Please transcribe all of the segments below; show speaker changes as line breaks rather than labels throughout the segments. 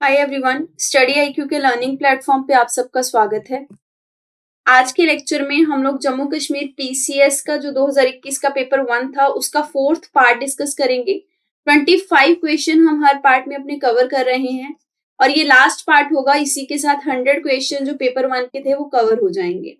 Hi everyone, study IQ के learning platform पे आप सबका स्वागत है। आज के लेक्चर में हम लोग जम्मू कश्मीर पीसीएस का जो 2021 का पेपर 1 था उसका फोर्थ पार्ट डिस्कस करेंगे। 25 क्वेश्चन हम हर पार्ट में अपने कवर कर रहे हैं और ये लास्ट पार्ट होगा। इसी के साथ 100 क्वेश्चन जो पेपर 1 के थे वो कवर हो जाएंगे।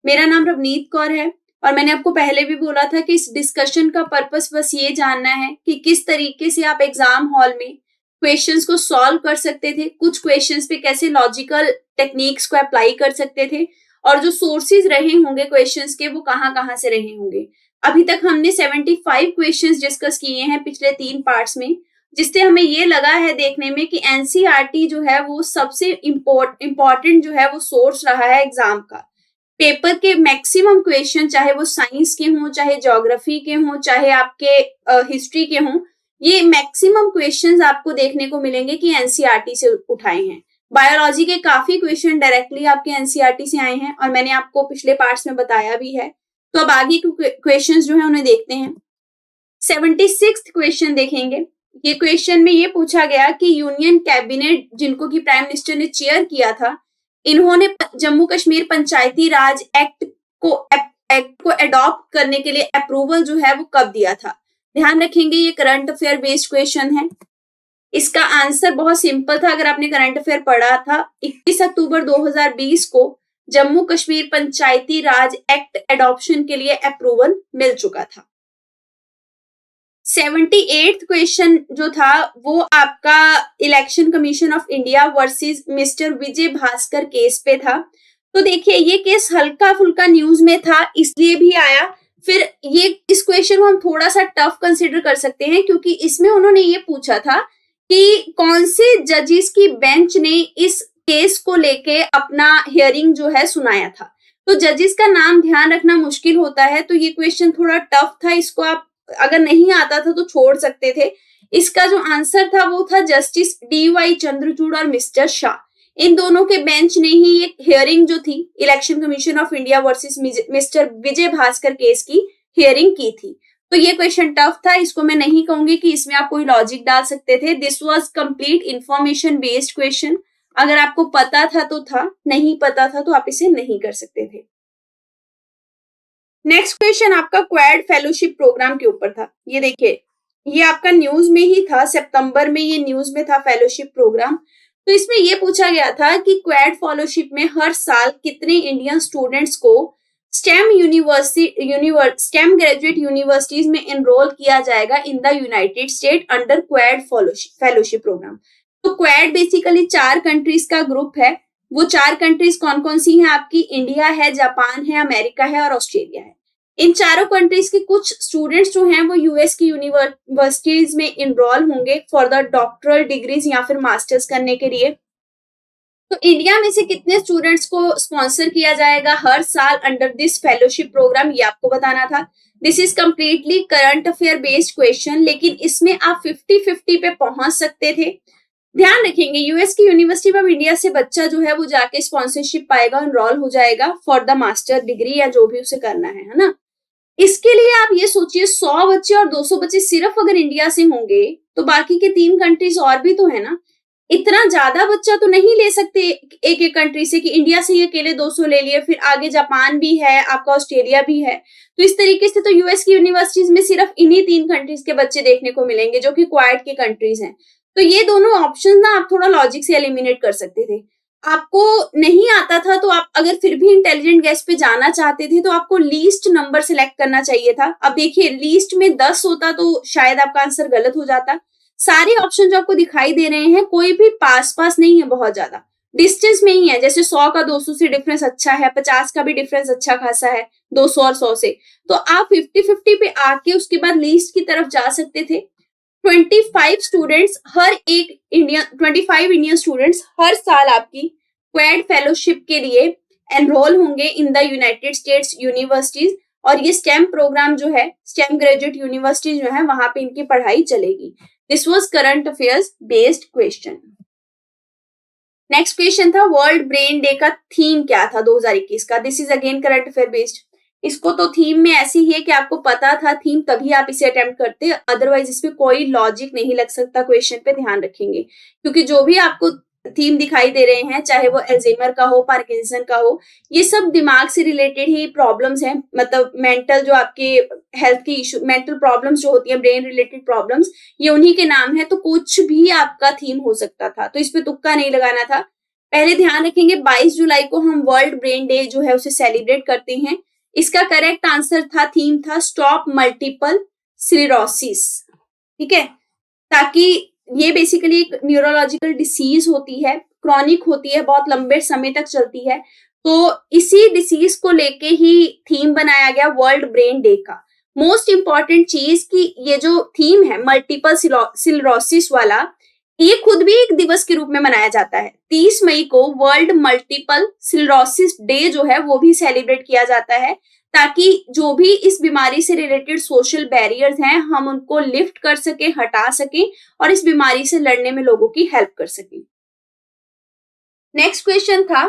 मेरा नाम रवनीत कौर है और मैंने आपको पहले भी बोला था कि इस डिस्कशन का पर्पस बस ये जानना है कि किस तरीके से आप एग्जाम हॉल में क्वेश्चंस को सॉल्व कर सकते थे, कुछ क्वेश्चंस पे कैसे लॉजिकल टेक्निक्स को अप्लाई कर सकते थे और जो सोर्सेज रहे होंगे क्वेश्चंस के वो कहाँ कहाँ से रहे होंगे। अभी तक हमने 75 क्वेश्चंस डिस्कस किए हैं पिछले 3 पार्ट्स में, जिससे हमें ये लगा है देखने में कि एनसीईआरटी जो है वो सबसे इम्पोर्टेंट जो है वो सोर्स रहा है एग्जाम का। पेपर के मैक्सिमम क्वेश्चन चाहे वो साइंस के हों, चाहे ज्योग्राफी के हों, चाहे आपके हिस्ट्री के हों, ये मैक्सिमम क्वेश्चंस आपको देखने को मिलेंगे कि एनसीईआरटी से उठाए हैं। बायोलॉजी के काफी क्वेश्चन डायरेक्टली आपके एनसीईआरटी से आए हैं और मैंने आपको पिछले पार्ट्स में बताया भी है। तो अब आगे के क्वेश्चंस जो है उन्हें देखते हैं। 76th क्वेश्चन देखेंगे। ये क्वेश्चन में ये पूछा गया कि यूनियन कैबिनेट जिनको कि प्राइम मिनिस्टर ने चेयर किया था, इन्होंने जम्मू कश्मीर पंचायती राज एक्ट को अडॉप्ट करने के लिए अप्रूवल जो है वो कब दिया था। ध्यान रखेंगे ये करंट अफेयर बेस्ड क्वेश्चन है। इसका आंसर बहुत सिंपल था। अगर आपने करंट अफेयर पढ़ा था, 21 अक्टूबर 2020 को जम्मू कश्मीर पंचायती राज एक्ट एडॉप्शन के लिए अप्रूवल मिल चुका था। 78th क्वेश्चन जो था वो आपका election commission of India versus mister Vijay Bhaskar case पे था। तो देखिए ये केस हल्का फुल्का न्यूज में था इसलिए भी आया। फिर ये इस क्वेश्चन को हम थोड़ा सा टफ कंसिडर कर सकते हैं क्योंकि इसमें उन्होंने ये पूछा था कि कौन से जजेस की बेंच ने इस केस को लेके अपना हियरिंग जो है सुनाया था। तो जजेस का नाम ध्यान रखना मुश्किल होता है, तो ये क्वेश्चन थोड़ा टफ था। इसको आप अगर नहीं आता था तो छोड़ सकते थे। इसका जो आंसर था वो था जस्टिस DY चंद्रचूड़ और मिस्टर शाह। इन दोनों के बेंच ने ही एक हियरिंग जो थी election commission of India versus mister Vijay Bhaskar case की हियरिंग की थी। तो ये क्वेश्चन टफ था। इसको मैं नहीं कहूंगी कि इसमें आप कोई लॉजिक डाल सकते थे। This was complete information based question. अगर आपको पता था तो था, नहीं पता था तो आप इसे नहीं कर सकते थे। नेक्स्ट क्वेश्चन आपका क्वाड फेलोशिप प्रोग्राम के ऊपर था। ये देखिए ये आपका न्यूज में ही था, सितंबर में ये न्यूज में था फेलोशिप प्रोग्राम। तो इसमें ये पूछा गया था कि क्वाड फेलोशिप में हर साल कितने इंडियन स्टूडेंट्स को स्टेम ग्रेजुएट यूनिवर्सिटीज में एनरोल किया जाएगा in the United State under Quad fellowship programme. तो क्वाड बेसिकली 4 कंट्रीज का ग्रुप है। वो 4 कंट्रीज कौन कौन सी हैं आपकी? इंडिया है, जापान है, अमेरिका है और ऑस्ट्रेलिया है। इन चारों कंट्रीज के कुछ स्टूडेंट्स जो हैं वो यूएस की यूनिवर्सिटीज में इनरोल होंगे फॉर द डॉक्टरल डिग्रीज या फिर मास्टर्स करने के लिए। तो इंडिया में से कितने स्टूडेंट्स को स्पॉन्सर किया जाएगा हर साल अंडर दिस फेलोशिप प्रोग्राम, ये आपको बताना था। This is completely current affair based question, लेकिन इसमें आप 50-50 पे पहुंच सकते थे। ध्यान रखेंगे यूएस की यूनिवर्सिटी ऑफ इंडिया से बच्चा जो है वो जाके स्पॉन्सरशिप पाएगा, एनरोल हो जाएगा फॉर द मास्टर डिग्री या जो भी उसे करना है ना। इसके लिए आप ये सोचिए 100 बच्चे और 200 बच्चे सिर्फ अगर इंडिया से होंगे तो बाकी के 3 कंट्रीज और भी तो है ना। इतना ज्यादा बच्चा तो नहीं ले सकते एक एक कंट्री से कि इंडिया से ही अकेले 200 ले लिए, फिर आगे जापान भी है, आपका ऑस्ट्रेलिया भी है। तो इस तरीके से तो यूएस की यूनिवर्सिटीज में सिर्फ इन्हीं 3 कंट्रीज के बच्चे देखने को मिलेंगे जो कि क्वाड के कंट्रीज हैं। तो ये दोनों ऑप्शन ना आप थोड़ा लॉजिक से एलिमिनेट कर सकते थे। आपको नहीं आता था तो आप अगर फिर भी इंटेलिजेंट गेस पे जाना चाहते थे तो आपको लीस्ट नंबर सिलेक्ट करना चाहिए था। अब देखिए लीस्ट में 10 होता तो शायद आपका आंसर गलत हो जाता। सारे ऑप्शन जो आपको दिखाई दे रहे हैं कोई भी पास पास नहीं है, बहुत ज्यादा डिस्टेंस में ही है। जैसे 100 का 200 से डिफरेंस अच्छा है, 50 का भी डिफरेंस अच्छा खासा है 200 और 100 से। तो आप 50-50 पे आके उसके बाद लीस्ट की तरफ जा सकते थे। 25 स्टूडेंट्स हर एक इंडियन 25 इंडियन स्टूडेंट्स हर साल आपकी क्वाड फेलोशिप के लिए एनरोल होंगे इन द यूनाइटेड स्टेट्स यूनिवर्सिटीज, और ये स्टेम प्रोग्राम जो है, स्टेम ग्रेजुएट यूनिवर्सिटी जो है, वहां पे इनकी पढ़ाई चलेगी। This was current affairs based question. Next question था वर्ल्ड ब्रेन डे का थीम क्या था 2021 का। This is again current affair based. इसको तो थीम में ऐसे ही है कि आपको पता था थीम तभी आप इसे अटेम्प्ट करते, अदरवाइज इसमें कोई लॉजिक नहीं लग सकता क्वेश्चन पे, ध्यान रखेंगे। क्योंकि जो भी आपको थीम दिखाई दे रहे हैं, चाहे वो अल्जाइमर का हो, पार्किंसन का हो, ये सब दिमाग से रिलेटेड ही प्रॉब्लम्स हैं, मतलब मेंटल जो आपके हेल्थ की इशू, मेंटल प्रॉब्लम्स जो होती है, ब्रेन रिलेटेड प्रॉब्लम्स, ये उन्हीं के नाम है। तो कुछ भी आपका थीम हो सकता था, तो इस पे तुक्का नहीं लगाना था। पहले ध्यान रखेंगे 22 जुलाई को हम वर्ल्ड ब्रेन डे जो है उसे सेलिब्रेट करते हैं। इसका करेक्ट आंसर था, थीम था स्टॉप मल्टीपल स्क्लेरोसिस, ठीक है। ताकि ये बेसिकली एक न्यूरोलॉजिकल डिसीज होती है, क्रॉनिक होती है, बहुत लंबे समय तक चलती है। तो इसी डिसीज को लेके ही थीम बनाया गया वर्ल्ड ब्रेन डे का। मोस्ट इंपॉर्टेंट चीज कि ये जो थीम है मल्टीपल स्क्लेरोसिस वाला, ये खुद भी एक दिवस के रूप में मनाया जाता है। 30 मई को वर्ल्ड मल्टीपल स्क्लेरोसिस डे जो है वो भी सेलिब्रेट किया जाता है, ताकि जो भी इस बीमारी से रिलेटेड सोशल बैरियर्स हैं हम उनको लिफ्ट कर सके, हटा सके और इस बीमारी से लड़ने में लोगों की हेल्प कर सके। नेक्स्ट क्वेश्चन था,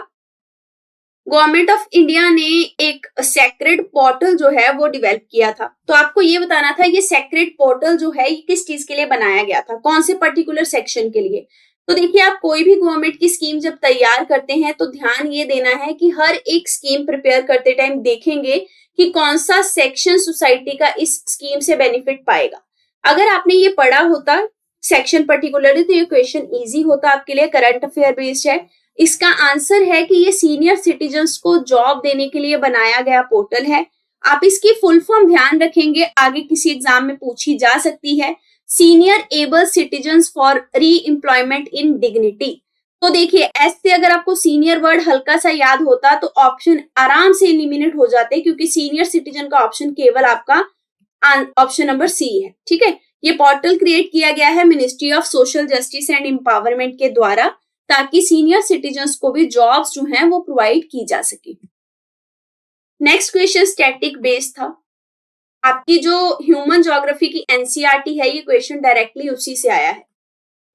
गवर्नमेंट ऑफ इंडिया ने एक सेक्रेड पोर्टल जो है वो डेवलप किया था। तो आपको ये बताना था ये सेक्रेड पोर्टल जो है ये किस चीज के लिए बनाया गया था, कौन से पर्टिकुलर सेक्शन के लिए। तो देखिए, आप कोई भी गवर्नमेंट की स्कीम जब तैयार करते हैं तो ध्यान ये देना है कि हर एक स्कीम प्रिपेयर करते टाइम देखेंगे कि कौन सा सेक्शन सोसाइटी का इस स्कीम से बेनिफिट पाएगा। अगर आपने ये पढ़ा होता सेक्शन पर्टिकुलरली तो ये क्वेश्चन इजी होता आपके लिए, करंट अफेयर बेस्ड है। इसका आंसर है कि ये सीनियर सिटीजन्स को जॉब देने के लिए बनाया गया पोर्टल है। आप इसकी फुल फॉर्म ध्यान रखेंगे, आगे किसी एग्जाम में पूछी जा सकती है, सीनियर एबल सिटीजन्स फॉर री एम्प्लॉयमेंट इन डिग्निटी। तो देखिए, ऐसे अगर आपको सीनियर वर्ड हल्का सा याद होता तो ऑप्शन आराम से एलिमिनेट हो जाते, क्योंकि सीनियर सिटीजन का ऑप्शन केवल आपका ऑप्शन नंबर सी है, ठीक है। ये पोर्टल क्रिएट किया गया है ministry of social justice and empowerment के द्वारा, ताकि सीनियर सिटीजन्स को भी जॉब्स जो हैं वो प्रोवाइड की जा सके। नेक्स्ट क्वेश्चन स्टैटिक बेस्ड था। आपकी जो ह्यूमन ज्योग्राफी की एनसीईआरटी है, ये क्वेश्चन डायरेक्टली उसी से आया है।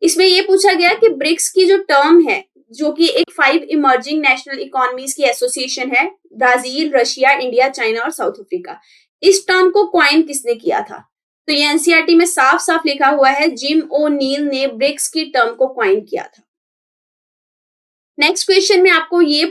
इसमें ये पूछा गया कि ब्रिक्स की जो टर्म है, जो कि एक 5 इमर्जिंग नेशनल इकोनॉमीज की एसोसिएशन है, ब्राजील, रशिया, इंडिया, चाइना और साउथ अफ्रीका, इस टर्म को क्वाइन किसने किया था? तो ये एनसीईआरटी में साफ साफ लिखा हुआ है, जिम ओ'नील ने ब्रिक्स की टर्म को क्वाइन किया था। नेक्स्ट क्वेश्चन में आपको ये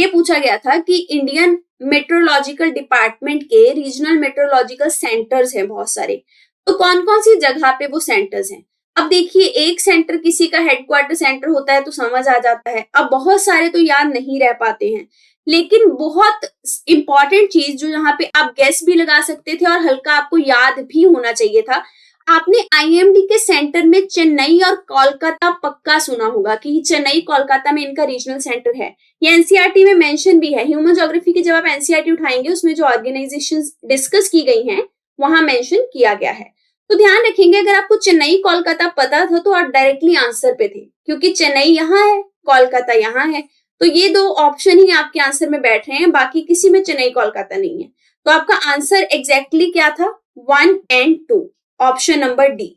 पूछा गया था कि इंडियन मेट्रोलॉजिकल डिपार्टमेंट के रीजनल मेट्रोलॉजिकल सेंटर्स हैं बहुत सारे, तो कौन कौन सी जगह पे वो सेंटर्स हैं। अब देखिए, एक सेंटर किसी का हेडक्वार्टर सेंटर होता है तो समझ आ जाता है, अब बहुत सारे तो याद नहीं रह पाते हैं, लेकिन बहुत इंपॉर्टेंट चीज जो यहाँ पे आप गेस भी लगा सकते थे और हल्का आपको याद भी होना चाहिए था, आपने आईएमडी के सेंटर में चेन्नई और कोलकाता पक्का सुना होगा कि चेन्नई कोलकाता में इनका रीजनल सेंटर है। ये एनसीईआरटी में मेंशन भी है। ह्यूमन ज्योग्राफी की जब आप एनसीईआरटी उठाएंगे उसमें जो ऑर्गेनाइजेशंस डिस्कस की गई हैं वहां मेंशन किया गया है। तो ध्यान रखेंगे, अगर आपको चेन्नई कोलकाता पता था तो आप डायरेक्टली आंसर पे थे, क्योंकि चेन्नई यहाँ है, कोलकाता यहाँ है, तो ये 2 ऑप्शन ही आपके आंसर में बैठ रहे हैं, बाकी किसी में चेन्नई कोलकाता नहीं है। तो आपका आंसर एग्जैक्टली क्या था? 1 और 2, ऑप्शन नंबर डी।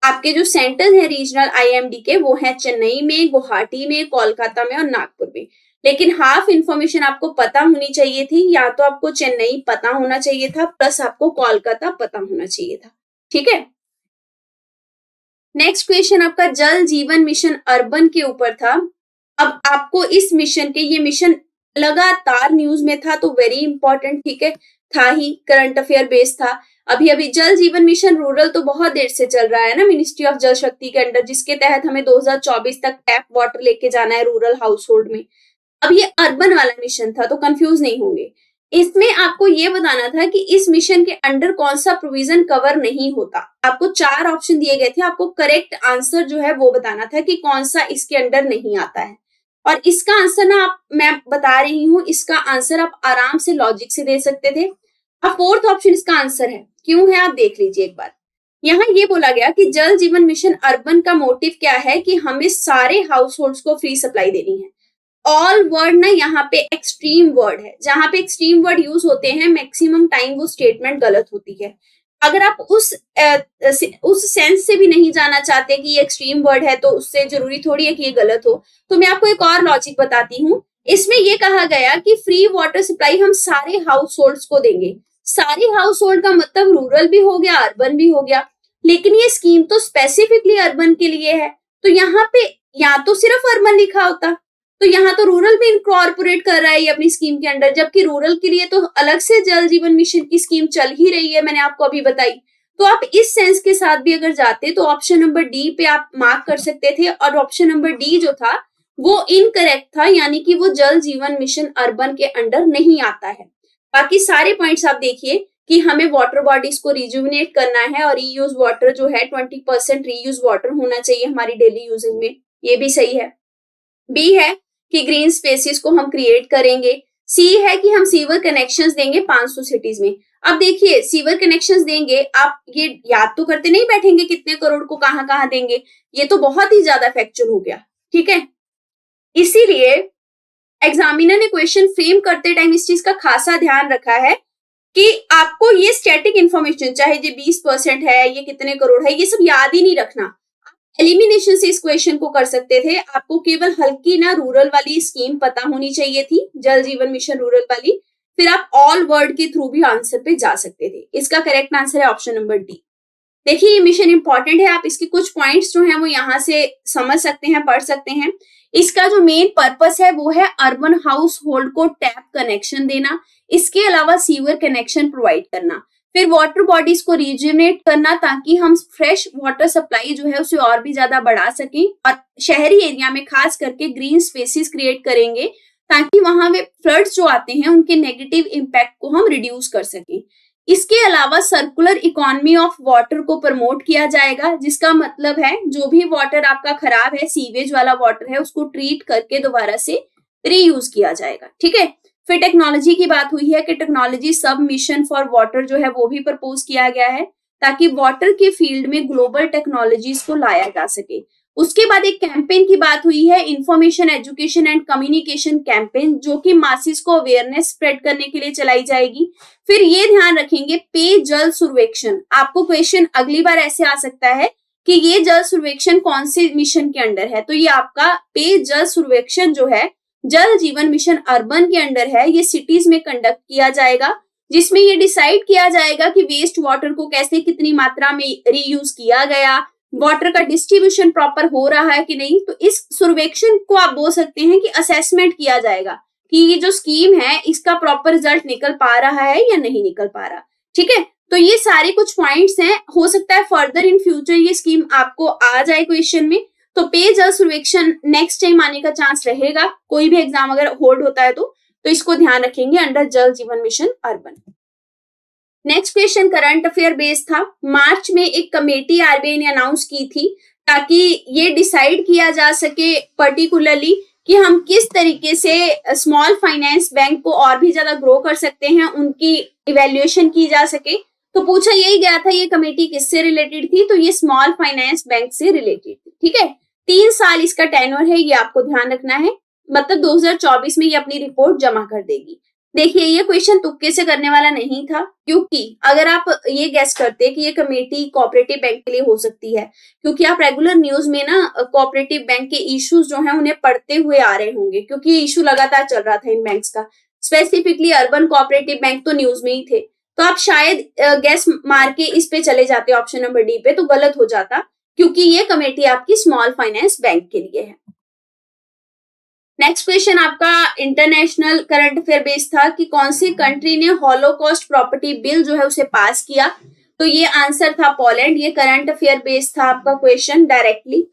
आपके जो सेंटर्स हैं रीजनल आईएमडी के, वो हैं चेन्नई में, गुवाहाटी में, कोलकाता में और नागपुर में। लेकिन हाफ इंफॉर्मेशन आपको पता होनी चाहिए थी, या तो आपको चेन्नई पता होना चाहिए था प्लस आपको कोलकाता पता होना चाहिए था, ठीक है। नेक्स्ट क्वेश्चन आपका जल जीवन मिशन अर्बन के ऊपर था। अब आपको इस मिशन के, ये मिशन लगातार न्यूज में था तो वेरी इंपॉर्टेंट, ठीक है, था ही, करंट अफेयर बेस्ड था। अभी जल जीवन मिशन रूरल तो बहुत देर से चल रहा है ना, मिनिस्ट्री ऑफ जल शक्ति के अंडर, जिसके तहत हमें 2024 तक टैप वाटर लेके जाना है रूरल हाउस होल्ड में। अब ये अर्बन वाला मिशन था तो कंफ्यूज नहीं होंगे। इसमें आपको ये बताना था कि इस मिशन के अंडर कौन सा प्रोविजन कवर नहीं होता। आपको 4 ऑप्शन दिए गए थे, आपको करेक्ट आंसर जो है वो बताना था कि कौन सा इसके अंडर नहीं आता है। और इसका आंसर ना मैं बता रही हूँ, इसका आंसर आप आराम से लॉजिक से दे सकते थे। अब 4th ऑप्शन इसका आंसर है, क्यों है आप देख लीजिए एक बार। यहाँ ये बोला गया कि जल जीवन मिशन अर्बन का मोटिव क्या है कि हमें सारे हाउस होल्ड्स को फ्री सप्लाई देनी है। ऑल वर्ड ना यहाँ पे एक्सट्रीम वर्ड है, जहां पे एक्सट्रीम वर्ड यूज होते हैं मैक्सिमम टाइम वो स्टेटमेंट गलत होती है। अगर आप उस सेंस से भी नहीं जाना चाहते कि ये एक्सट्रीम वर्ड है तो उससे जरूरी थोड़ी है कि ये गलत हो, तो मैं आपको एक और लॉजिक बताती हूँ। इसमें ये कहा गया कि फ्री वाटर सप्लाई हम सारे हाउस होल्ड्स को देंगे। सारे हाउस होल्ड का मतलब रूरल भी हो गया, अर्बन भी हो गया, लेकिन ये स्कीम तो स्पेसिफिकली अर्बन के लिए है। तो यहाँ पे या तो सिर्फ अर्बन लिखा होता, तो यहाँ तो रूरल भी इनकॉर्पोरेट कर रहा है ये अपनी स्कीम के अंडर, जबकि रूरल के लिए तो अलग से जल जीवन मिशन की स्कीम चल ही रही है, मैंने आपको अभी बताई। तो आप इस सेंस के साथ भी अगर जाते तो ऑप्शन नंबर डी पे आप मार्क कर सकते थे, और ऑप्शन नंबर डी जो था वो इनकरेक्ट था, यानी कि वो जल जीवन मिशन अर्बन के अंडर नहीं आता है। बाकी सारे पॉइंट्स आप देखिए कि हमें वाटर बॉडीज को रिजुविनेट करना है, और रीयूज वाटर जो है 20% रीयूज वाटर होना चाहिए हमारी डेली यूजेज में, ये भी सही है। बी है कि ग्रीन स्पेसिस को हम क्रिएट करेंगे। सी है कि हम सीवर कनेक्शंस देंगे 500 सिटीज में। अब देखिए सीवर कनेक्शंस देंगे, आप ये याद तो करते नहीं बैठेंगे कितने करोड़ को कहां कहां देंगे, ये तो बहुत ही ज्यादा फैक्चुअल हो गया, ठीक है। इसीलिए एग्जामिनर ने क्वेश्चन फ्रेम करते टाइम इस चीज का खासा ध्यान रखा है कि आपको ये स्टैटिक इंफॉर्मेशन, चाहे ये 20% है, ये कितने करोड़ है, ये सब याद ही नहीं रखना। एलिमिनेशन से इस क्वेश्चन को कर सकते थे, आपको केवल हल्की ना रूरल वाली स्कीम पता होनी चाहिए थी, जल जीवन मिशन रूरल वाली, फिर आप ऑल वर्ड के थ्रू भी आंसर पे जा सकते थे। इसका करेक्ट आंसर है ऑप्शन नंबर डी। देखिए ये मिशन इंपॉर्टेंट है, आप इसके कुछ पॉइंट्स जो हैं वो यहाँ से समझ सकते हैं, पढ़ सकते हैं। इसका जो मेन पर्पस है वो है अर्बन हाउस होल्ड को टैप कनेक्शन देना, इसके अलावा सीवर कनेक्शन प्रोवाइड करना, फिर वाटर बॉडीज को रिजुविनेट करना ताकि हम फ्रेश वाटर सप्लाई जो है उसे और भी ज्यादा बढ़ा सकें, और शहरी एरिया में खास करके ग्रीन स्पेसिस क्रिएट करेंगे ताकि वहां वे फ्लड्स जो आते हैं उनके नेगेटिव इम्पैक्ट को हम रिड्यूस कर सकें। इसके अलावा सर्कुलर इकोनॉमी ऑफ वाटर को प्रमोट किया जाएगा, जिसका मतलब है जो भी वाटर आपका खराब है, सीवेज वाला वाटर है, उसको ट्रीट करके दोबारा से रीयूज किया जाएगा, ठीक है। फिर टेक्नोलॉजी की बात हुई है कि टेक्नोलॉजी सब मिशन फॉर वाटर जो है वो भी प्रपोज किया गया है ताकि वाटर के फील्ड में ग्लोबल टेक्नोलॉजीज को लाया जा सके। उसके बाद एक कैंपेन की बात हुई है, information education and communication campaign, जो कि मासिस को अवेयरनेस स्प्रेड करने के लिए चलाई जाएगी। फिर ये ध्यान रखेंगे पेय जल सर्वेक्षण, आपको क्वेश्चन अगली बार ऐसे आ सकता है कि ये जल सर्वेक्षण कौन से मिशन के अंडर है, तो ये आपका पेय जल सर्वेक्षण जो है जल जीवन मिशन अर्बन के अंडर है, ये सिटीज में कंडक्ट किया जाएगा, जिसमें ये डिसाइड किया जाएगा कि वेस्ट वाटर को कैसे कितनी मात्रा में रीयूज किया गया, वाटर का डिस्ट्रीब्यूशन प्रॉपर हो रहा है कि नहीं। तो इस सर्वेक्षण को आप बोल सकते हैं कि असेसमेंट किया जाएगा कि ये जो स्कीम है इसका प्रॉपर रिजल्ट निकल पा रहा है या नहीं निकल पा रहा, ठीक है। तो ये सारे कुछ पॉइंट्स हैं, हो सकता है फर्दर इन फ्यूचर ये स्कीम आपको आ जाए क्वेश्चन में, तो पेय जल सर्वेक्षण नेक्स्ट टाइम आने का चांस रहेगा, कोई भी एग्जाम अगर होल्ड होता है तो इसको ध्यान रखेंगे अंडर जल जीवन mission urban. Next question current affair based था। मार्च में एक कमेटी आरबीआई ने अनाउंस की थी ताकि ये डिसाइड किया जा सके पर्टिकुलरली कि हम किस तरीके से स्मॉल फाइनेंस बैंक को और भी ज्यादा ग्रो कर सकते हैं, उनकी इवेल्युएशन की जा सके। तो पूछा यही गया था ये कमेटी किससे रिलेटेड थी, तो ये स्मॉल फाइनेंस बैंक से रिलेटेड थी, ठीक है। 3 साल इसका टेन्योर है, ये आपको ध्यान रखना है, मतलब 2024 में ये अपनी रिपोर्ट जमा कर देगी। देखिए ये क्वेश्चन तुक्के से करने वाला नहीं था, क्योंकि अगर आप ये गेस करते कि ये कमेटी कोऑपरेटिव बैंक के लिए हो सकती है, क्योंकि आप रेगुलर न्यूज में ना कोऑपरेटिव बैंक के इश्यूज जो हैं उन्हें पढ़ते हुए आ रहे होंगे, क्योंकि ये इशू लगातार चल रहा था इन बैंक्स का, स्पेसिफिकली अर्बन कोऑपरेटिव बैंक तो न्यूज में ही थे। तो आप शायद गैस मार के इस पे चले जाते ऑप्शन नंबर डी पे, तो गलत हो जाता, क्योंकि ये कमेटी आपकी स्मॉल फाइनेंस बैंक के लिए है। नेक्स्ट क्वेश्चन आपका इंटरनेशनल करंट अफेयर बेस्ड था कि कौन सी कंट्री ने हॉलोकॉस्ट प्रॉपर्टी बिल जो है उसे पास किया, तो ये आंसर था पोलैंड। ये करंट अफेयर बेस्ड था आपका क्वेश्चन डायरेक्टली।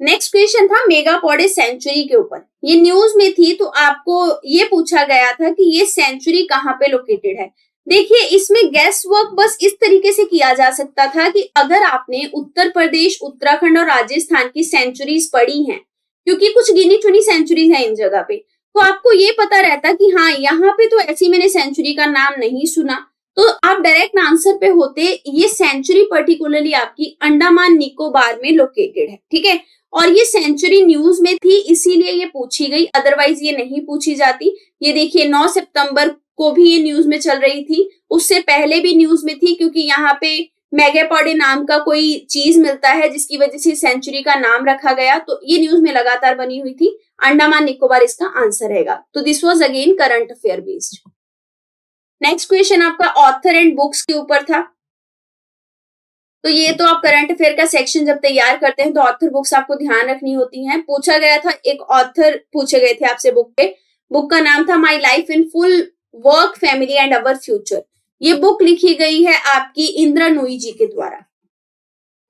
नेक्स्ट क्वेश्चन था मेगापोडे सेंचुरी के ऊपर, ये न्यूज में थी, तो आपको ये पूछा गया था कि ये सेंचुरी कहाँ पे लोकेटेड है। देखिए इसमें गैस वर्क बस इस तरीके से किया जा सकता था कि अगर आपने उत्तर प्रदेश, उत्तराखंड और राजस्थान की सेंचुरीज पढ़ी हैं, क्योंकि कुछ गिनी चुनी सेंचुरीज हैं इन जगह पे, तो आपको ये पता रहता कि हाँ यहाँ पे तो ऐसी मैंने सेंचुरी का नाम नहीं सुना, तो आप डायरेक्ट आंसर पे होते। ये सेंचुरी पर्टिकुलरली आपकी अंडमान निकोबार में लोकेटेड है, ठीक है, और ये सेंचुरी न्यूज में थी इसीलिए ये पूछी गई, अदरवाइज ये नहीं पूछी जाती। ये देखिए 9 सितंबर को भी ये न्यूज में चल रही थी, उससे पहले भी न्यूज में थी, क्योंकि यहाँ पे मेगापोडे नाम का कोई चीज मिलता है जिसकी वजह से सेंचुरी का नाम रखा गया, तो ये न्यूज में लगातार बनी हुई थी। अंडमान निकोबार इसका आंसर रहेगा। तो this was again current affair based. Next question आपका ऑथर एंड बुक्स के ऊपर था। तो ये तो आप करंट अफेयर का सेक्शन जब तैयार करते हैं तो ऑथर बुक्स आपको ध्यान रखनी होती हैं। पूछा गया था, एक ऑथर पूछे गए थे आपसे बुक पे। बुक का नाम था my life in full, work, family and our future. ये बुक लिखी गई है आपकी इंदिरा नूई जी के द्वारा।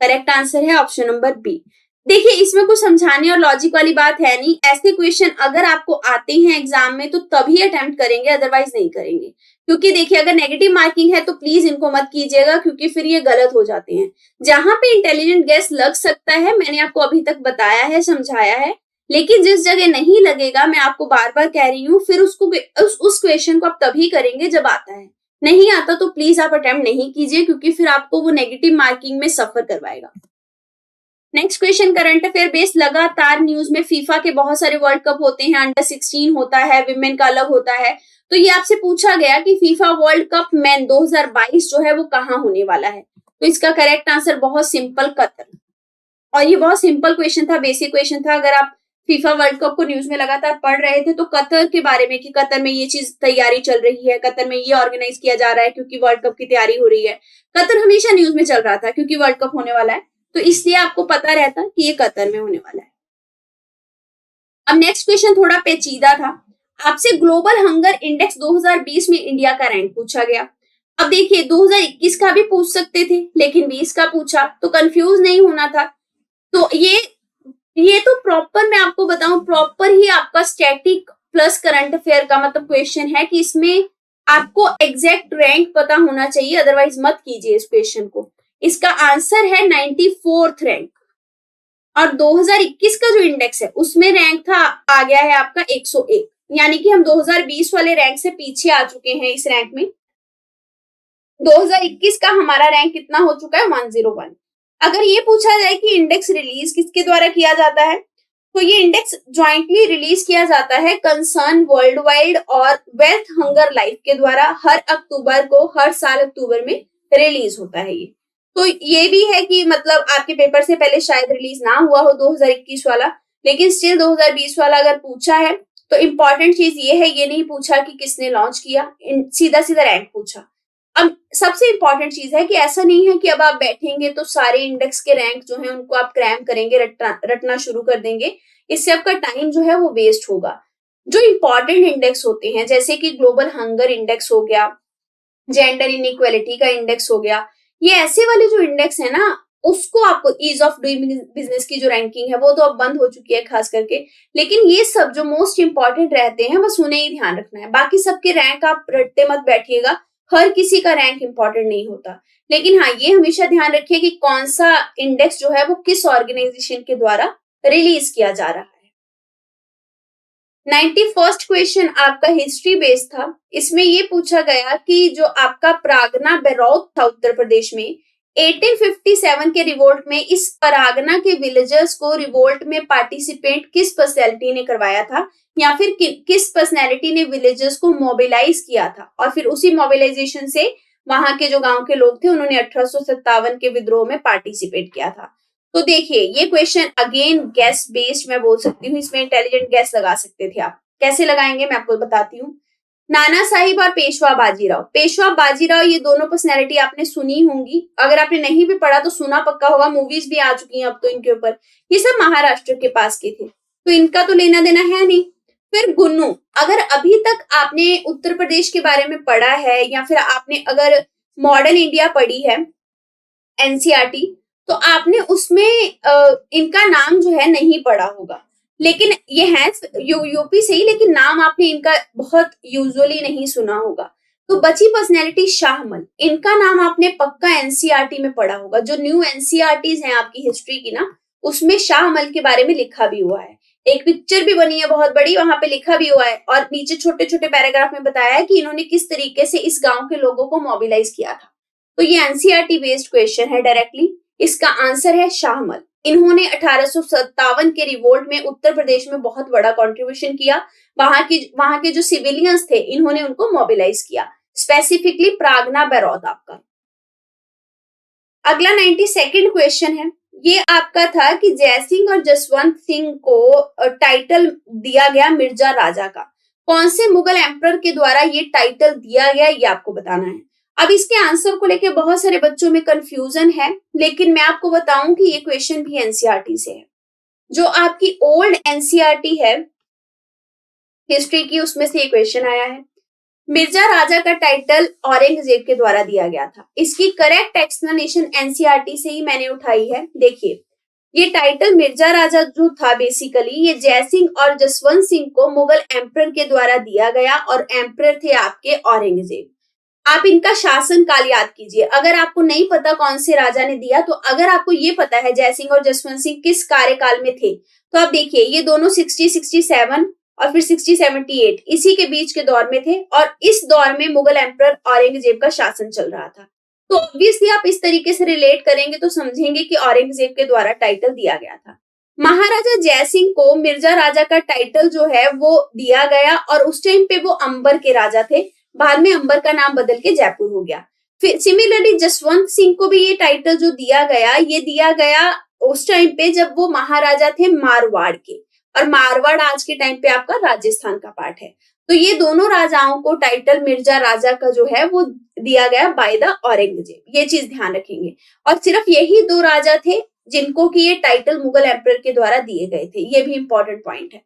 करेक्ट आंसर है ऑप्शन नंबर बी। देखिए इसमें कुछ समझाने और लॉजिक वाली बात है नहीं। ऐसे क्वेश्चन अगर आपको आते हैं एग्जाम में तो तभी अटेम्प्ट करेंगे, अदरवाइज नहीं करेंगे। क्योंकि देखिए अगर नेगेटिव मार्किंग है तो प्लीज इनको मत कीजिएगा, क्योंकि फिर ये गलत हो जाते हैं। जहां पे इंटेलिजेंट गेस लग सकता है मैंने आपको अभी तक बताया है, समझाया है, लेकिन जिस जगह नहीं लगेगा मैं आपको बार बार कह रही हूँ, फिर उसको उस क्वेश्चन को आप तभी करेंगे जब आता है। नहीं आता तो प्लीज आप अटेम्प्ट नहीं कीजिए, क्योंकि फिर आपको वो नेगेटिव मार्किंग में सफर करवाएगा। Next question current affair based. लगातार न्यूज में फीफा के बहुत सारे वर्ल्ड कप होते हैं, अंडर 16 होता है, विमेन का अलग होता है। तो ये आपसे पूछा गया कि फीफा वर्ल्ड कप मैन 2022 जो है वो कहाँ होने वाला है। तो इसका करेक्ट आंसर बहुत सिंपल, कतर। और ये बहुत सिंपल क्वेश्चन था, बेसिक क्वेश्चन था। अगर आप फीफा वर्ल्ड कप को न्यूज में लगातार पढ़ रहे थे तो कतर के बारे में, कि कतर में ये चीज तैयारी चल रही है, कतर में ये ऑर्गेनाइज किया जा रहा है क्योंकि वर्ल्ड कप की तैयारी हो रही है। कतर हमेशा न्यूज में चल रहा था क्योंकि वर्ल्ड कप होने वाला है, तो इसलिए आपको पता रहता कि ये कतर में होने वाला है। अब नेक्स्ट क्वेश्चन थोड़ा पेचीदा था। आपसे ग्लोबल हंगर इंडेक्स 2020 में इंडिया का रैंक पूछा गया। अब देखिए 2021 का भी पूछ सकते थे, लेकिन 20 का पूछा, तो कंफ्यूज नहीं होना था। तो ये तो प्रॉपर, मैं आपको बताऊं, प्रॉपर ही आपका स्टैटिक प्लस करंट अफेयर का मतलब क्वेश्चन है कि इसमें आपको एग्जैक्ट रैंक पता होना चाहिए, अदरवाइज मत कीजिए इस क्वेश्चन को। इसका आंसर है 94th रैंक। और 2021 का जो इंडेक्स है उसमें रैंक था, आ गया है आपका 101, यानी कि हम 2020 वाले रैंक से पीछे आ चुके हैं। इस रैंक में 2021 का हमारा रैंक कितना हो चुका है, 101। अगर ये पूछा जाए कि इंडेक्स रिलीज किसके द्वारा किया जाता है, तो ये इंडेक्स ज्वाइंटली रिलीज किया जाता है कंसर्न वर्ल्ड वाइड और वेल्थ हंगर लाइफ के द्वारा। हर अक्टूबर को, हर साल अक्टूबर में रिलीज होता है ये। तो ये भी है कि मतलब आपके पेपर से पहले शायद रिलीज ना हुआ हो 2021 वाला, लेकिन स्टिल 2020 वाला अगर पूछा है तो इंपॉर्टेंट चीज ये है, ये नहीं पूछा कि किसने लॉन्च किया, सीधा सीधा रैंक पूछा। अब सबसे इंपॉर्टेंट चीज है कि ऐसा नहीं है कि अब आप बैठेंगे तो सारे इंडेक्स के रैंक जो है उनको आप क्रैम करेंगे, रटना शुरू कर देंगे। इससे आपका टाइम जो है वो वेस्ट होगा। जो इंपॉर्टेंट इंडेक्स होते हैं जैसे कि ग्लोबल हंगर इंडेक्स हो गया, जेंडर इनइक्वालिटी का इंडेक्स हो गया, ये ऐसे वाले जो इंडेक्स है ना, उसको आपको ईज ऑफ डूइंग बिजनेस की जो रैंकिंग है वो तो अब बंद हो चुकी है खास करके, लेकिन ये सब जो मोस्ट इंपॉर्टेंट रहते हैं बस उन्हें ही ध्यान रखना है। बाकी सबके रैंक आप रटते मत बैठिएगा, हर किसी का रैंक इंपॉर्टेंट नहीं होता। लेकिन हाँ, ये हमेशा ध्यान रखिए कि कौन सा इंडेक्स जो है वो किस ऑर्गेनाइजेशन के द्वारा रिलीज किया जा रहा है। 91st क्वेश्चन आपका हिस्ट्री बेस्ड था। इसमें ये पूछा गया कि जो आपका प्रागना बेरौत था उत्तर प्रदेश में, 1857 के रिवोल्ट में इस परागना के विलेजर्स को रिवोल्ट में पार्टिसिपेट किस पर्सनैलिटी ने करवाया था, या फिर किस पर्सनैलिटी ने विलेजर्स को मोबिलाइज किया था, और फिर उसी मोबिलाइजेशन से वहां के जो गांव के लोग थे उन्होंने 1857 के विद्रोह में पार्टिसिपेट किया था। तो देखिए ये क्वेश्चन अगेन गैस बेस्ड मैं बोल सकती हूँ, इसमें इंटेलिजेंट गैस लगा सकते थे आप। कैसे लगाएंगे मैं आपको बताती हूँ। नाना साहिब और पेशवा बाजीराव। पेशवा बाजीराव ये दोनों पर्सनैलिटी आपने सुनी होंगी, अगर आपने नहीं भी पढ़ा तो सुना पक्का होगा, मूवीज भी आ चुकी हैं अब तो इनके ऊपर। ये सब महाराष्ट्र के पास के थे, तो इनका तो लेना देना है नहीं। फिर गुन्नू, अगर अभी तक आपने उत्तर प्रदेश के बारे में पढ़ा है या फिर आपने अगर मॉडर्न इंडिया पढ़ी है एनसीईआरटी, तो आपने उसमें इनका नाम जो है नहीं पढ़ा होगा, लेकिन ये है यूपी से ही, लेकिन नाम आपने इनका बहुत यूजुअली नहीं सुना होगा। तो बची पर्सनैलिटी शाहमल, इनका नाम आपने पक्का एनसीईआरटी में पढ़ा होगा। जो न्यू एनसीईआरटीज हैं आपकी हिस्ट्री की ना, उसमें शाहमल के बारे में लिखा भी हुआ है। एक पिक्चर भी बनी है बहुत बड़ी, वहां पे लिखा भी हुआ है, और नीचे छोटे छोटे पैराग्राफ में बताया है कि इन्होंने किस तरीके से इस गांव के लोगों को मोबिलाइज किया था। तो ये एनसीईआरटी बेस्ड क्वेश्चन है डायरेक्टली। इसका आंसर है शाहमल। इन्होंने 1857 के रिवोल्ट में उत्तर प्रदेश में बहुत बड़ा कंट्रीब्यूशन किया। वहां के जो सिविलियंस थे इन्होंने उनको मोबिलाइज किया, स्पेसिफिकली प्रागना बेरौत आपका। अगला 92nd क्वेश्चन है, ये आपका था कि जयसिंह और जसवंत सिंह को टाइटल दिया गया मिर्जा राजा का, कौन से मुगल एम्परर के द्वारा ये टाइटल दिया गया, ये आपको बताना है। अब इसके आंसर को लेके बहुत सारे बच्चों में कंफ्यूजन है, लेकिन मैं आपको बताऊं कि ये क्वेश्चन भी एनसीईआरटी से है। जो आपकी ओल्ड एनसीईआरटी है हिस्ट्री की, उसमें से ये क्वेश्चन आया है। मिर्जा राजा का टाइटल औरंगजेब के द्वारा दिया गया था। इसकी करेक्ट एक्सप्लेनेशन एनसीईआरटी से ही मैंने उठाई है। देखिए, ये टाइटल मिर्जा राजा जो था बेसिकली ये जयसिंह और जसवंत सिंह को मुगल एम्परर के द्वारा दिया गया, और एम्परर थे आपके औरंगजेब। आप इनका शासन काल याद कीजिए। अगर आपको नहीं पता कौन से राजा ने दिया, तो अगर आपको ये पता है जयसिंह और जसवंत सिंह किस कार्यकाल में थे, तो आप देखिए ये दोनों 60-67 और फिर 60-78 इसी के बीच के दौर में थे, और इस दौर में मुगल एम्परर औरंगजेब का शासन चल रहा था। तो ऑब्वियसली आप इस तरीके से रिलेट करेंगे तो समझेंगे कि औरंगजेब के द्वारा टाइटल दिया गया था। महाराजा जयसिंह को मिर्जा राजा का टाइटल जो है वो दिया गया, और उस टाइम पे वो अंबर के राजा थे। बाद में अंबर का नाम बदल के जयपुर हो गया। फिर सिमिलरली जसवंत सिंह को भी ये टाइटल जो दिया गया, ये दिया गया उस टाइम पे जब वो महाराजा थे मारवाड़ के, और मारवाड़ आज के टाइम पे आपका राजस्थान का पार्ट है। तो ये दोनों राजाओं को टाइटल मिर्जा राजा का जो है वो दिया गया बाय द औरंगजेब, ये चीज ध्यान रखेंगे। और सिर्फ यही दो राजा थे जिनको कि ये टाइटल मुगल एम्परर के द्वारा दिए गए थे, ये भी इंपॉर्टेंट पॉइंट है।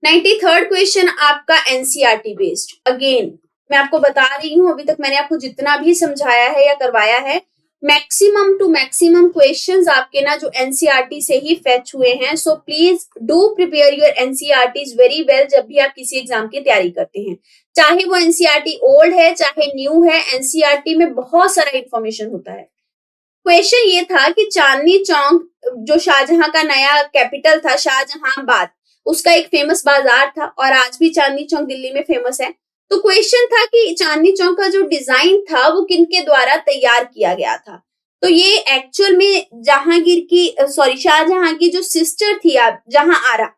93rd क्वेश्चन आपका एनसीईआरटी बेस्ड। अगेन मैं आपको बता रही हूं, अभी तक मैंने आपको जितना भी समझाया है या करवाया है, मैक्सिमम टू मैक्सिमम क्वेश्चंस आपके ना जो एनसीईआरटी से ही फेच हुए हैं। So please do prepare your NCERTs very well जब भी आप किसी एग्जाम की तैयारी करते हैं। चाहे वो एनसीईआरटी ओल्ड है चाहे न्यू है, एनसीईआरटी में बहुत सारा इंफॉर्मेशन होता है। क्वेश्चन ये था कि चांदनी चौक जो शाहजहां का नया कैपिटल था, शाहजहांबाद, उसका एक फेमस बाजार था, और आज भी चांदनी चौक दिल्ली में फेमस है। तो क्वेश्चन था कि चांदनी चौक का जो डिजाइन था वो किनके द्वारा तैयार किया गया था। तो ये एक्चुअल में जहांगीर की शाहजहां की जो सिस्टर थी आप जहां आरा,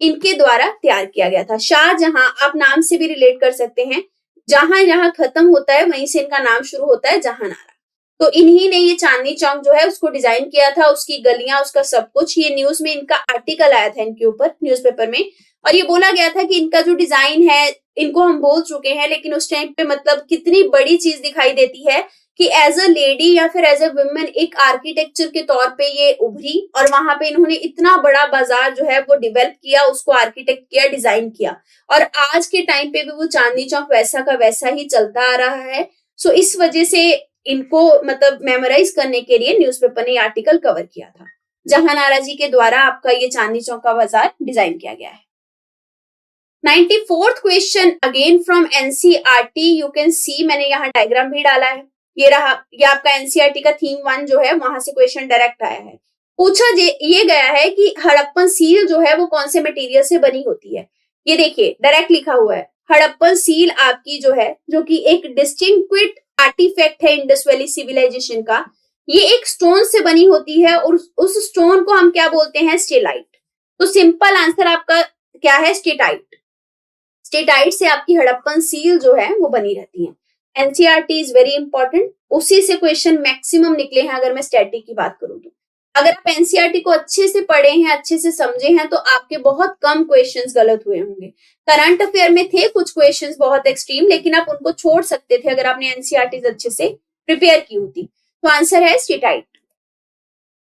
इनके द्वारा तैयार किया गया था। शाहजहां आप नाम से भी रिलेट कर सकते हैं, जहां जहां खत्म होता है वहीं से इनका नाम शुरू होता है, जहानारा। तो इन्हीं ने ये चांदनी चौक जो है उसको डिजाइन किया था, उसकी गलियां, उसका सब कुछ। ये न्यूज में इनका आर्टिकल आया था इनके ऊपर न्यूज़पेपर में, और ये बोला गया था कि इनका जो डिजाइन है इनको हम बोल चुके हैं, लेकिन उस टाइम पे मतलब कितनी बड़ी चीज दिखाई देती है कि एज अ लेडी या फिर एज अ वुमेन एक आर्किटेक्चर के तौर पे ये उभरी, और वहां पे इन्होंने इतना बड़ा बाजार जो है वो डेवलप किया, उसको आर्किटेक्ट किया, डिजाइन किया, और आज के टाइम पे भी वो चांदनी चौक वैसा का वैसा ही चलता आ रहा है। सो इस वजह से इनको मतलब मेमोराइज करने के लिए न्यूज़पेपर ने आर्टिकल कवर किया था। जहानारा जी के द्वारा आपका ये चांदनी चौक का बाजार डिजाइन किया गया है। 94th question again from NCERT, you can see मैंने यहाँ डायग्राम भी डाला है। ये रहा, ये आपका एनसीईआरटी का थीम 1 जो है वहां से क्वेश्चन डायरेक्ट आया है। पूछा ये गया है कि हड़प्पन सील जो है वो कौन से मटेरियल से बनी होती है। ये देखिए डायरेक्ट लिखा हुआ है, हड़प्पन सील आपकी जो है, जो कि एक डिस्टिंक्विट आर्टिफैक्ट है इंडस वैली सिविलाइजेशन का, ये एक स्टोन से बनी होती है, और उस स्टोन को हम क्या बोलते हैं, स्टेलाइट। तो सिंपल आंसर आपका क्या है, स्टेटाइट। स्टेटाइट से आपकी हड़प्पन सील जो है वो बनी रहती है। एनसीईआरटी इज वेरी इंपॉर्टेंट, उसी से क्वेश्चन मैक्सिमम निकले हैं। अगर मैं स्टैटिक की बात करूं तो अगर आप एनसीईआरटी को अच्छे से पढ़े हैं, अच्छे से समझे हैं, तो आपके बहुत कम क्वेश्चंस गलत हुए होंगे। करंट अफेयर में थे कुछ क्वेश्चंस बहुत एक्सट्रीम, लेकिन आप उनको छोड़ सकते थे अगर आपने एनसीईआरटी अच्छे से प्रिपेयर की होती। तो आंसर है steatite.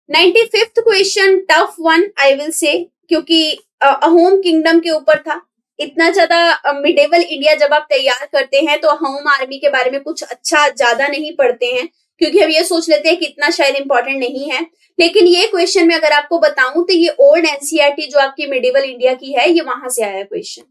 95th question tough one I will say, क्योंकि अहोम किंगडम के ऊपर था। इतना ज्यादा मिडेवल इंडिया जब आप तैयार करते हैं तो अहोम आर्मी के बारे में कुछ अच्छा ज्यादा नहीं पढ़ते हैं, क्योंकि हम ये सोच लेते हैं कि इतना शायद इंपॉर्टेंट नहीं है। लेकिन ये क्वेश्चन में अगर आपको बताऊं तो ये ओल्ड एनसीईआरटी जो आपकी मिडेवल इंडिया की है, ये वहां से आया क्वेश्चन।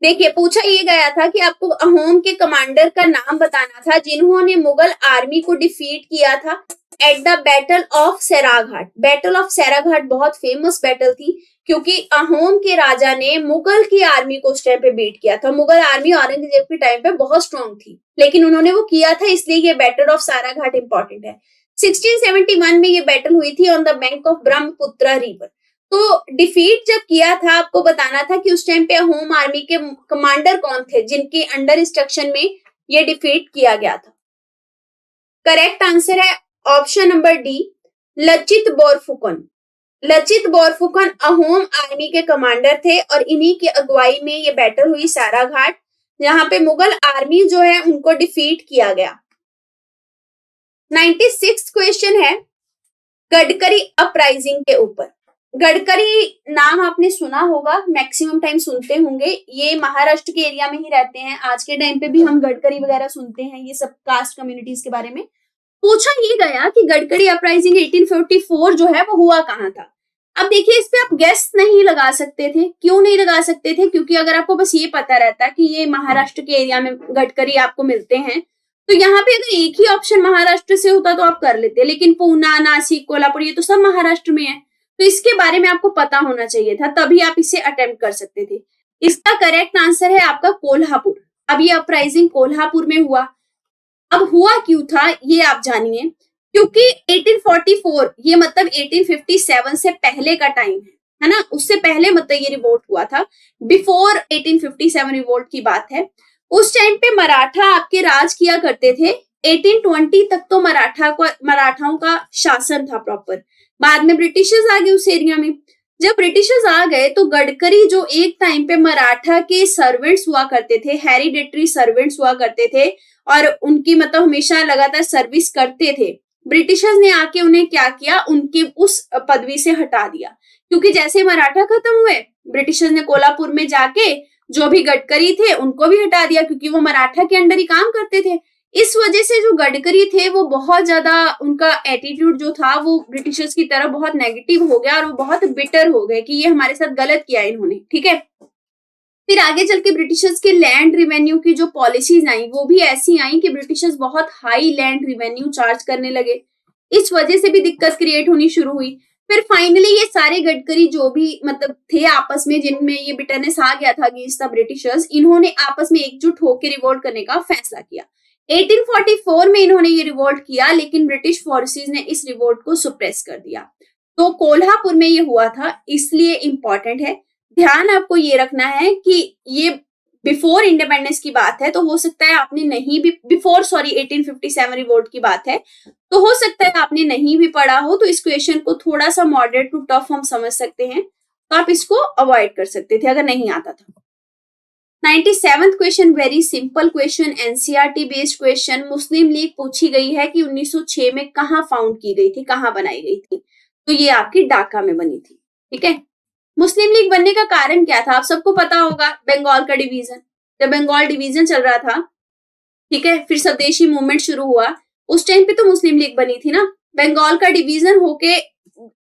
देखिए पूछा ये गया था कि आपको अहोम के कमांडर का नाम बताना था जिन्होंने मुगल आर्मी को डिफीट किया था at the battle of Saraighat. Battle of Saraighat बहुत फेमस बैटल थी, क्योंकि अहोम के राजा ने मुगल की आर्मी को उस टाइम पे बीट किया था। मुगल आर्मी औरंगजेब के टाइम पे बहुत स्ट्रॉन्ग थी, लेकिन उन्होंने वो किया था, इसलिए ये बैटल ऑफ सैराघाट इंपॉर्टेंट है। 1671 में ये बैटल हुई थी on the bank of Brahmaputra river. तो डिफीट जब किया था, आपको बताना था कि उस टाइम पे अहोम आर्मी के कमांडर कौन थे जिनके अंडर इंस्ट्रक्शन में ये डिफीट किया गया था। करेक्ट आंसर है option number D, Lachit Borphukan. Lachit Borphukan Ahom army के कमांडर थे और इन्हीं की अगुवाई में ये बैटल हुई सारा घाट, जहां पे मुगल आर्मी जो है उनको डिफीट किया गया। 96 क्वेश्चन है गडकरी अपराइजिंग के ऊपर। गडकरी नाम आपने सुना होगा, मैक्सिमम टाइम सुनते होंगे, ये महाराष्ट्र के एरिया में ही रहते हैं। आज के टाइम पे भी हम गडकरी वगैरह सुनते हैं, ये सब कास्ट कम्युनिटीज के बारे में। पूछा ये गया कि गडकरी अपराइजिंग 1844 जो है वो हुआ कहाँ था। अब देखिए इस पे आप गेस नहीं लगा सकते थे। क्यों नहीं लगा सकते थे? क्योंकि अगर आपको बस ये पता रहता कि ये महाराष्ट्र के एरिया में गडकरी आपको मिलते हैं, तो यहाँ पे अगर एक ही ऑप्शन महाराष्ट्र से होता तो आप कर लेते, लेकिन पूना, नासिक, कोल्हापुर ये तो सब महाराष्ट्र में है, तो इसके बारे में आपको पता होना चाहिए था, तभी आप इसे अटेम्प्ट कर सकते थे। इसका करेक्ट आंसर है आपका कोल्हापुर। अब ये अपराइजिंग कोल्हापुर में हुआ। अब हुआ क्यों था ये आप जानिए, क्योंकि 1844 ये मतलब 1857 से पहले का टाइम है ना, उससे पहले मतलब ये रिवोल्ट हुआ था, बिफोर 1857 रिवोल्ट की बात है। उस टाइम पे मराठा आपके राज किया करते थे। 1820 तक तो मराठाओं का शासन था प्रॉपर। बाद में ब्रिटिशर्स आ गए उस एरिया में। जब ब्रिटिशर्स आ गए तो गडकरी जो एक टाइम पे मराठा के सर्वेंट्स हुआ करते थे, हेरिडेटरी सर्वेंट्स हुआ करते थे और उनकी मतलब हमेशा लगातार सर्विस करते थे, ब्रिटिशर्स ने आके उन्हें क्या किया, उनकी उस पदवी से हटा दिया। क्योंकि जैसे मराठा खत्म हुए, ब्रिटिशर्स ने कोल्हापुर में जाके जो भी गडकरी थे उनको भी हटा दिया, क्योंकि वो मराठा के अंडर ही काम करते थे। इस वजह से जो गडकरी थे वो बहुत ज्यादा, उनका एटीट्यूड जो था वो ब्रिटिशर्स की तरफ बहुत नेगेटिव हो गया और वो बहुत बिटर हो गए कि ये हमारे साथ गलत किया इन्होंने, ठीक है। फिर आगे चल के ब्रिटिशर्स के लैंड रिवेन्यू की जो पॉलिसीज आई वो भी ऐसी आई कि ब्रिटिशर्स बहुत हाई लैंड रिवेन्यू चार्ज करने लगे। इस वजह से भी दिक्कत क्रिएट होनी शुरू हुई। फिर फाइनली ये सारे गडकरी जो भी मतलब थे आपस में, जिनमें ये बिटरनेस आ गया था अगेंस्ट द ब्रिटिशर्स, इन्होंने आपस में एकजुट होकर रिवोल्ट करने का फैसला किया। 1844 में इन्होंने ये रिवोल्ट किया, लेकिन ब्रिटिश फोर्सेस ने इस रिवोल्ट को सुप्रेस कर दिया। तो कोल्हापुर में ये हुआ था, इसलिए इंपॉर्टेंट है। ध्यान आपको ये रखना है कि ये बिफोर इंडिपेंडेंस की बात है, तो हो सकता है आपने नहीं भी, बिफोर 1857 रिवोल्ट की बात है, तो हो सकता है आपने नहीं भी पढ़ा हो, तो इस क्वेश्चन को थोड़ा सा मॉडरेट टू टफ हम समझ सकते हैं, तो आप इसको अवॉइड कर सकते थे अगर नहीं आता था। 97th question, very simple question, NCERT based question. Muslim League पूछी गई है कि 1906 में कहाँ फाउंड की गई थी, कहाँ बनाई गई थी, तो ये आपकी ढाका में बनी थी, ठीक है। मुस्लिम लीग बनने का कारण क्या था, आप सबको पता होगा, बंगाल का डिवीजन। जब बंगाल डिवीजन चल रहा था, ठीक है, फिर स्वदेशी मूवमेंट शुरू हुआ, उस टाइम पे तो मुस्लिम लीग बनी थी ना। बंगाल का डिवीजन होके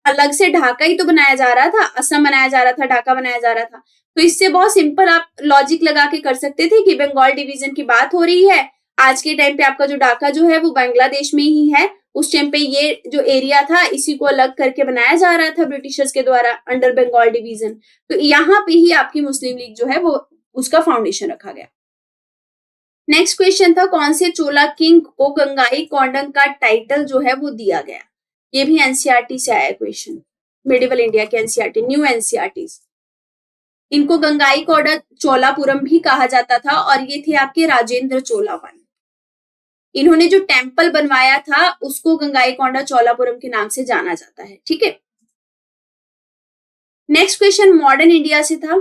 अलग से ढाका ही तो बनाया जा रहा था, असम बनाया जा रहा था, ढाका बनाया जा रहा था। तो इससे बहुत सिंपल आप लॉजिक लगा के कर सकते थे कि बंगाल डिवीजन की बात हो रही है। आज के टाइम पे आपका जो ढाका जो है वो बांग्लादेश में ही है। उस टाइम पे ये जो एरिया था इसी को अलग करके बनाया जा रहा था ब्रिटिशर्स के द्वारा अंडर बंगाल डिवीजन। तो यहाँ पे ही आपकी मुस्लिम लीग जो है वो उसका फाउंडेशन रखा गया। नेक्स्ट क्वेश्चन था, कौन से चोला किंग को गंगाई कोंडम का टाइटल जो है वो दिया गया। ये भी एनसीईआरटी से आया क्वेश्चन, मिडिवल इंडिया के एनसीईआरटी, न्यू एनसीईआरटीज। इनको गंगाई कोंडम चोलापुरम भी कहा जाता था और ये थे आपके राजेंद्र चोला वन। इन्होंने जो टेम्पल बनवाया था उसको गंगाईकोंडा चोलापुरम के नाम से जाना जाता है, ठीक है। नेक्स्ट क्वेश्चन मॉडर्न इंडिया से था।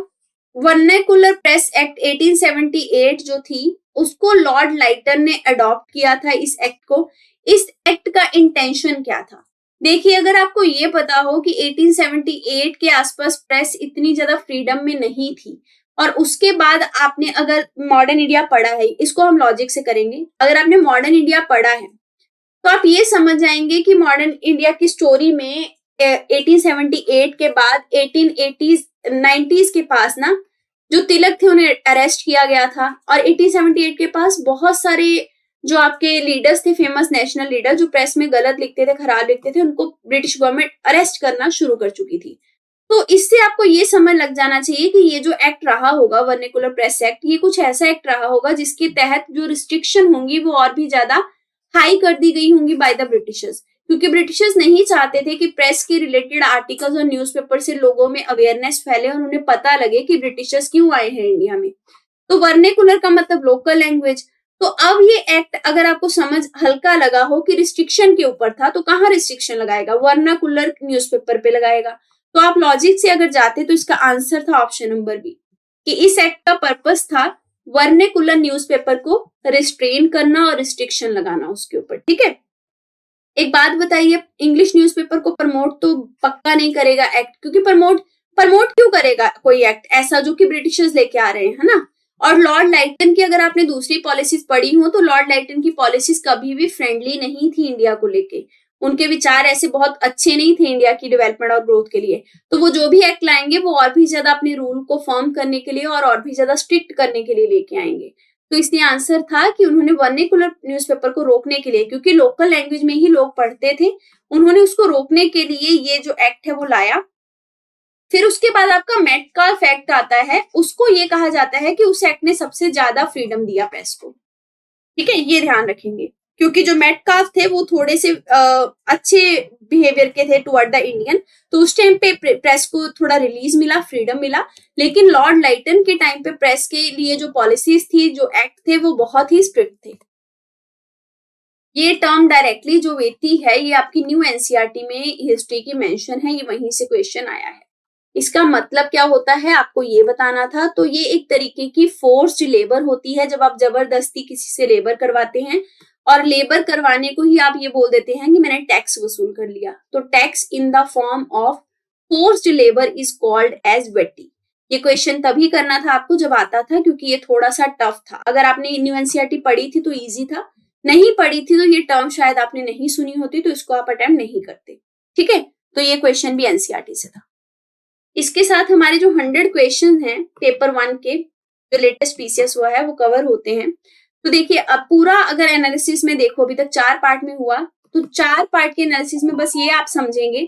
वर्नाकुलर प्रेस एक्ट 1878 जो थी उसको लॉर्ड लाइटन ने अडॉप्ट किया था इस एक्ट को। इस एक्ट का इंटेंशन क्या था? देखिए अगर आपको ये पता हो कि 1878 के आसपास प्रेस इतनी ज्यादा फ्रीडम में नहीं थी और उसके बाद आपने अगर मॉडर्न इंडिया पढ़ा है, इसको हम लॉजिक से करेंगे, अगर आपने मॉडर्न इंडिया पढ़ा है तो आप ये समझ जाएंगे कि मॉडर्न इंडिया की स्टोरी में 1878 के बाद 1880s 90s के पास ना जो तिलक थे उन्हें अरेस्ट किया गया था और 1878 के पास बहुत सारे जो आपके लीडर्स थे, फेमस नेशनल लीडर जो प्रेस में गलत लिखते थे, खराब लिखते थे, उनको ब्रिटिश गवर्नमेंट अरेस्ट करना शुरू कर चुकी थी। तो इससे आपको ये समझ लग जाना चाहिए कि ये जो एक्ट रहा होगा वर्नाकुलर प्रेस एक्ट, ये कुछ ऐसा एक्ट रहा होगा जिसके तहत जो रिस्ट्रिक्शन होंगी वो और भी ज्यादा हाई कर दी गई होंगी बाय द ब्रिटिशर्स, क्योंकि ब्रिटिशर्स नहीं चाहते थे कि प्रेस के रिलेटेड आर्टिकल्स और न्यूज़पेपर से लोगों में अवेयरनेस फैले और उन्हें पता लगे कि ब्रिटिशर्स क्यों आए हैं इंडिया में। तो वर्नाकुलर का मतलब लोकल लैंग्वेज, तो अब ये एक्ट अगर आपको समझ हल्का लगा हो कि रिस्ट्रिक्शन के ऊपर था, तो कहाँ रिस्ट्रिक्शन लगाएगा? वर्नाकुलर न्यूज़पेपर पे लगाएगा। तो आप लॉजिक से अगर जाते तो इसका आंसर था ऑप्शन नंबर बी, कि इस एक्ट का पर्पस था वर्नाकुलर न्यूज़पेपर को रिस्ट्रेन करना और रिस्ट्रिक्शन लगाना उसके ऊपर। ठीक है, एक बात बताइए, इंग्लिश न्यूज़पेपर को प्रमोट तो पक्का नहीं करेगा एक्ट, क्योंकि प्रमोट क्यों करेगा कोई एक्ट ऐसा जो कि ब्रिटिशर्स लेके आ रहे हैं, है ना? और लॉर्ड लाइटन की अगर आपने दूसरी पॉलिसीज पढ़ी हो तो लॉर्ड लाइटन की पॉलिसीज कभी भी फ्रेंडली नहीं थी इंडिया को लेके। उनके विचार ऐसे बहुत अच्छे नहीं थे इंडिया की डेवलपमेंट और ग्रोथ के लिए। तो वो जो भी एक्ट लाएंगे वो और भी ज्यादा अपने रूल को फर्म करने के लिए और भी ज्यादा स्ट्रिक्ट करने के लिए लेके आएंगे। तो इसलिए आंसर था कि उन्होंने वर्नाकुलर न्यूज़पेपर को रोकने के लिए, क्योंकि लोकल लैंग्वेज में ही लोग पढ़ते थे, उन्होंने उसको रोकने के लिए ये जो एक्ट है वो लाया। फिर उसके बाद आपका मेटकाल्फ एक्ट आता है, उसको ये कहा जाता है कि उस एक्ट ने सबसे ज्यादा फ्रीडम दिया प्रेस को। ठीक है, ये ध्यान रखेंगे, क्योंकि जो मेटकाल्फ थे वो थोड़े से अच्छे बिहेवियर के थे टुवर्ड द इंडियन, तो उस टाइम पे प्रेस को थोड़ा रिलीज मिला, फ्रीडम मिला। लेकिन लॉर्ड लाइटन के टाइम पे प्रेस के लिए जो पॉलिसीज थी, जो एक्ट थे, वो बहुत ही स्ट्रिक्ट थे। ये टर्म डायरेक्टली जो वेटी है, ये आपकी न्यू एनसीईआरटी में हिस्ट्री की मेंशन है, ये वहीं से क्वेश्चन आया है। इसका मतलब क्या होता है आपको ये बताना था। तो ये एक तरीके की फोर्स्ड लेबर होती है, जब आप जबरदस्ती किसी से लेबर करवाते हैं, और लेबर करवाने को ही आप ये बोल देते हैं कि मैंने टैक्स वसूल कर लिया। तो tax in the form of forced labour is called as vetti. ये क्वेश्चन तभी करना था आपको जब आता था, क्योंकि ये थोड़ा सा टफ था। अगर आपने न्यू एनसीईआरटी पढ़ी थी तो इजी था, नहीं पढ़ी थी तो ये टर्म शायद आपने नहीं सुनी होती, तो इसको आप अटेम्प्ट नहीं करते। ठीक है, तो ये क्वेश्चन भी एनसीईआरटी से था। इसके साथ हमारे जो 100 क्वेश्चन हैं पेपर 1 के, जो लेटेस्ट पीसीएस हुआ है, वो कवर होते हैं। तो देखिए, अब पूरा अगर एनालिसिस में देखो, अभी तक 4 पार्ट में हुआ, तो 4 पार्ट के एनालिसिस में बस ये आप समझेंगे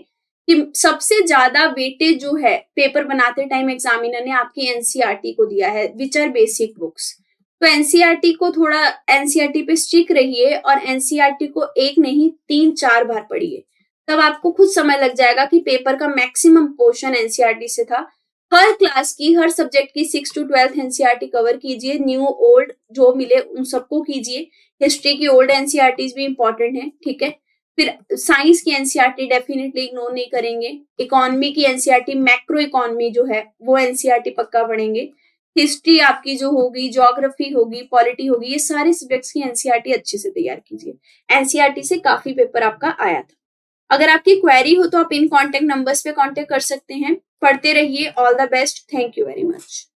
कि सबसे ज्यादा वेटेज जो है पेपर बनाते टाइम एग्जामिनर ने आपकी एनसीईआरटी को दिया है, विच आर बेसिक बुक्स। तो एनसीईआरटी को थोड़ा, एनसीईआरटी पे स्टिक रहिए और एनसीईआरटी को एक नहीं 3-4 बार पढ़िए, तब आपको खुद समझ लग जाएगा कि पेपर का मैक्सिमम पोर्शन एनसीईआरटी से था। हर क्लास की, हर सब्जेक्ट की 6 to 12 एनसीईआरटी कवर कीजिए, न्यू ओल्ड जो मिले उन सबको कीजिए। हिस्ट्री की ओल्ड एनसीईआरटीज भी इंपॉर्टेंट है। ठीक है, फिर साइंस की एनसीईआरटी डेफिनेटली इग्नोर नहीं करेंगे। इकोनॉमी की एनसीईआरटी, मैक्रो इकोनॉमी जो है वो एनसीईआरटी पक्का पढ़ेंगे। हिस्ट्री आपकी जो होगी, ज्योग्राफी होगी, पॉलिटी होगी, ये सारे सब्जेक्ट्स की एनसीईआरटी अच्छे से तैयार कीजिए। एनसीईआरटी से काफी पेपर आपका आया था। अगर आपकी क्वेरी हो तो आप इन कॉन्टेक्ट नंबर्स पे कॉन्टेक्ट कर सकते हैं। पढ़ते रहिए। All the best. Thank you very much.